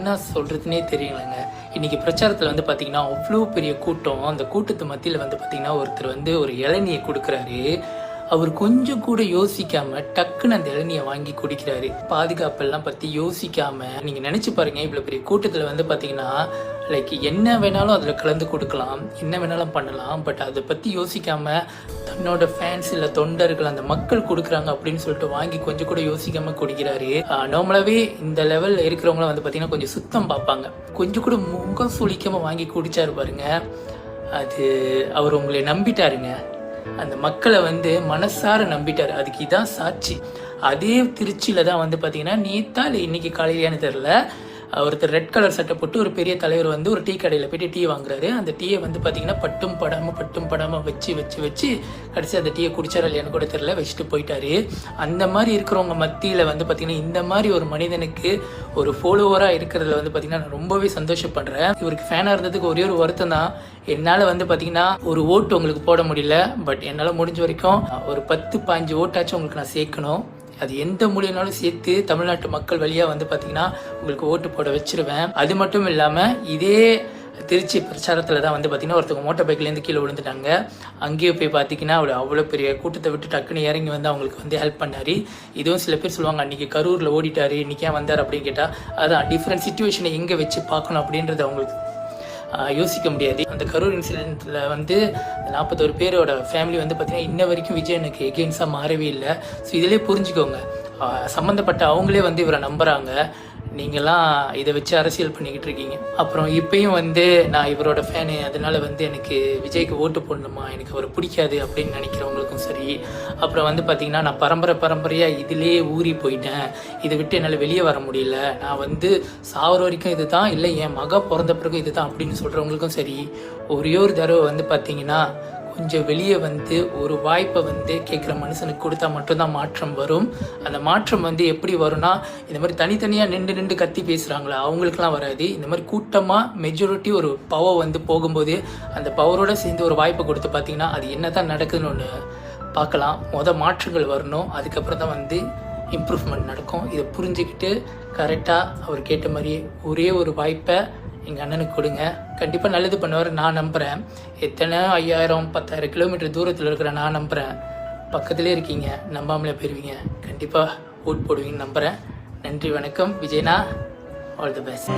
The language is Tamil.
என்ன சொல்கிறதுனே தெரியலைங்க. இன்றைக்கி பிரச்சாரத்தில் வந்து பார்த்திங்கன்னா அவ்வளோ பெரிய கூட்டம். அந்த கூட்டத்து மத்தியில் வந்து பார்த்திங்கன்னா ஒருத்தர் வந்து ஒரு இளநியை கொடுக்குறாரு. அவர் கொஞ்சம் கூட யோசிக்காம டக்குன்னு அந்த இளநியை வாங்கி குடிக்கிறாரு. பாதுகாப்பெல்லாம் பற்றி யோசிக்காம நீங்கள் நினச்சி பாருங்கள், இவ்வளோ பெரிய கூட்டத்தில் வந்து பார்த்தீங்கன்னா லைக் என்ன வேணாலும் அதில் கலந்து கொடுக்கலாம், என்ன வேணாலும் பண்ணலாம். பட் அதை பற்றி யோசிக்காம தன்னோட ஃபேன்ஸ் இல்லை தொண்டர்கள் அந்த மக்கள் கொடுக்குறாங்க அப்படின்னு சொல்லிட்டு வாங்கி கொஞ்சம் கூட யோசிக்காம குடிக்கிறாரு. நார்மலாகவே இந்த லெவலில் இருக்கிறவங்களாம் வந்து பார்த்தீங்கன்னா கொஞ்சம் சுத்தம் பார்ப்பாங்க. கொஞ்சம் கூட முகம் சுளிக்காமல் வாங்கி குடிச்சாரு பாருங்க. அது அவர் உங்களை நம்பிட்டாருங்க. அந்த மக்களை வந்து மனசார நம்பிட்டாரு. அதுக்கு இதான் சாட்சி. அதே திருச்சியில் தான் வந்து பார்த்தீங்கன்னா நேத்தா இல்லை இன்னைக்கு காலையிலான்னு தெரில, ஒருத்தர் ரெட் கலர் சட்டை போட்டு ஒரு பெரிய தலைவர் வந்து ஒரு டீ கடையில் போய்ட்டு டீ வாங்குறாரு. அந்த டீயை வந்து பார்த்தீங்கன்னா பட்டும் படாமல் வச்சு கடைசி அந்த டீயை குடிச்சாரா இல்லையான்னு கூட தெரியல, வச்சுட்டு போயிட்டாரு. அந்த மாதிரி இருக்கிறவங்க மத்தியில் வந்து பார்த்தீங்கன்னா இந்த மாதிரி ஒரு மனிதனுக்கு ஒரு ஃபாலோவராக இருக்கிறதுல வந்து பார்த்தீங்கன்னா நான் ரொம்பவே சந்தோஷப்படுறேன். இவருக்கு ஃபேனாக இருந்ததுக்கு ஒரே ஒரு வருத்தம் தான், என்னால் வந்து பார்த்தீங்கன்னா ஒரு ஓட்டு உங்களுக்கு போட முடியல. பட் என்னால் முடிஞ்ச வரைக்கும் ஒரு 10-15 ஓட்டாச்சும் உங்களுக்கு நான் சேர்க்கணும். அது எந்த மூலியனாலும் சேர்த்து தமிழ்நாட்டு மக்கள் வழியாக வந்து பார்த்தீங்கன்னா உங்களுக்கு ஓட்டு போட வச்சிருவேன். அது மட்டும் இல்லாமல் இதே திருச்சி பிரச்சாரத்தில் தான் வந்து பார்த்தீங்கன்னா ஒருத்தவங்க மோட்டார் பைக்லேருந்து கீழே விழுந்துட்டாங்க. அங்கேயே போய் பார்த்தீங்கன்னா அவர் அவ்வளோ பெரிய கூட்டத்தை விட்டு டக்குன்னு இறங்கி வந்து அவங்களுக்கு வந்து ஹெல்ப் பண்ணார். இதுவும் சில பேர் சொல்லுவாங்க அன்றைக்கி கரூரில் ஓடிட்டார் இன்றைக்கி ஏன் வந்தார் அப்படின்னு கேட்டால், அதான் டிஃப்ரெண்ட் சுச்சுவேஷனை எங்கே வச்சு பார்க்கணும் அப்படின்றது அவங்களுக்கு யோசிக்க முடியாது. அந்த கரூர் இன்சிடென்ட்டில் வந்து 41 பேரோட ஃபேமிலி வந்து பார்த்திங்கன்னா இன்ன வரைக்கும் விஜய் எனக்கு எகெயின்ஸாக மாறவே இல்லை. ஸோ இதிலே புரிஞ்சுக்கோங்க, சம்மந்தப்பட்ட அவங்களே வந்து இவரை நம்புகிறாங்க. நீங்கள்லாம் இதை வச்சு அரசியல் பண்ணிக்கிட்டு இருக்கீங்க. அப்புறம் இப்பயும் வந்து நான் இவரோட ஃபேனு, அதனால் வந்து எனக்கு விஜய்க்கு ஓட்டு போடணுமா, எனக்கு அவரை பிடிக்காது அப்படின்னு நினைக்கிறவங்களுக்கும் சரி. அப்புறம் வந்து பார்த்திங்கன்னா நான் பரம்பரையாக இதிலே ஊறி போயிட்டேன், இதை விட்டு என்னால் வெளியே வர முடியல, நான் வந்து சாவர வரைக்கும் இது தான், இல்லை என் மக பிறந்த பிறகு இது தான் அப்படின்னு சொல்கிறவங்களுக்கும் சரி. ஒரே ஒரு தடவை வந்து பார்த்திங்கன்னா கொஞ்சம் வெளியே வந்து ஒரு வாய்ப்பை வந்து கேட்குற மனுஷனுக்கு கொடுத்தா மட்டும்தான் மாற்றம் வரும். அந்த மாற்றம் வந்து எப்படி வரும்னா, இந்த மாதிரி தனித்தனியாக நின்று கத்தி பேசுகிறாங்களா அவங்களுக்குலாம் வராது. இந்த மாதிரி கூட்டமாக மெஜாரிட்டி ஒரு பவர் வந்து போகும்போது அந்த பவரோடு சேர்ந்து ஒரு வாய்ப்பை கொடுத்து பார்த்தீங்கன்னா அது என்ன தான் நடக்குதுன்னு ஒன்று பார்க்கலாம். மாற்றங்கள் வரணும், அதுக்கப்புறம் தான் வந்து இம்ப்ரூவ்மெண்ட் நடக்கும். இதை புரிஞ்சுக்கிட்டு கரெக்டாக அவர் கேட்ட மாதிரி ஒரே ஒரு வாய்ப்பை எங்கள் அண்ணனுக்கு கொடுங்க. கண்டிப்பாக நல்லது பண்ணுவார் நான் நம்புகிறேன். எத்தனை 5000-10,000 கிலோமீட்டர் தூரத்தில் இருக்கிற நான் நம்புகிறேன். பக்கத்துலேயே இருக்கீங்க, நம்பாமலே போயிருவீங்க. கண்டிப்பாக ஓட் போடுவீங்கன்னு நம்புகிறேன். நன்றி, வணக்கம். விஜய்னா, ஆல் தி பெஸ்ட்.